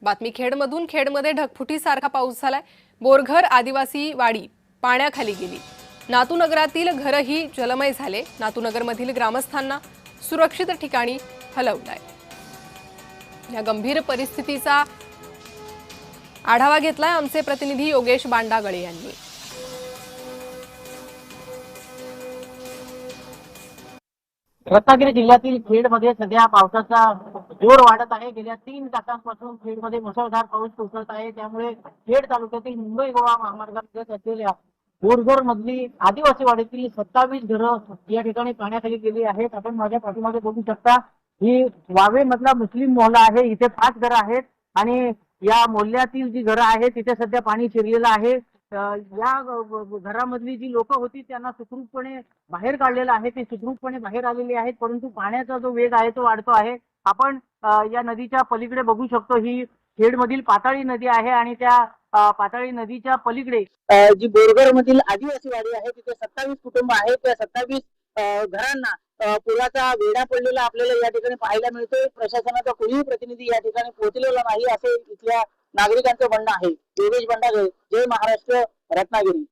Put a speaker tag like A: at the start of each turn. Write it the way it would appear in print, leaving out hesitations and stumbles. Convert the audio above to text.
A: बातमी खेडमधून। खेडमध्ये ढगफुटीसारखा पाऊस झालाय। बोरघर आदिवासी वाडी पाण्याखाली गेली। नातूनगरातील घरही जलमय झाले। नातूनगरमधील ग्रामस्थांना सुरक्षित ठिकाणी हलवलंय। या गंभीर परिस्थितीचा आढावा घेतलाय आमचे प्रतिनिधी योगेश बांडागळे यांनी।
B: रत्नागिरी जिल्ह्यातील खेडमध्ये सध्या पावसाचा जोर वाढत आहे। गेल्या 3 तासांपासून खेडमध्ये मुसळधार पाऊस कोसळत आहे। त्यामुळे खेड तालुक्यातील मुंबई गोवा महामार्गावर असलेल्या बोरघर मधली आदिवासी वाडीतील 27 घरं या ठिकाणी पाण्याखाली गेली आहेत। आपण माझ्या पाठीमागे बघू शकता, ही वावे मधला मुस्लिम मोहल्ला आहे। इथे 5 घरं आहेत आणि या मोहल्ल्यातील जी घरं आहेत तिथे सध्या पाणी शिरलेलं आहे। या घरामधली जी लोक होती त्यांना सुखरूपपणे बाहेर काढलेलं आहे। ते सुखरूपपणे बाहेर आलेले आहेत, परंतु पाण्याचा जो वेग आहे तो वाढतो आहे। आपण या नदीच्या पलीकडे बघू शकतो, ही खेडमधील पाताळी नदी आहे आणि त्या पाताळी नदीच्या पलीकडे जी बोरघर मधील आदिवासी वाडी आहे तिथे 27 कुटुंब आहेत। त्या 27 घरांना पुराचा वेढा पडलेला आपल्याला या ठिकाणी पाहायला मिळतोय। प्रशासनाचा कोणीही प्रतिनिधी या ठिकाणी पोहोचलेला नाही असे इथल्या नागरिकांचं म्हणणं आहे। योगेश बांडागळे, जय महाराष्ट्र, रत्नागिरी।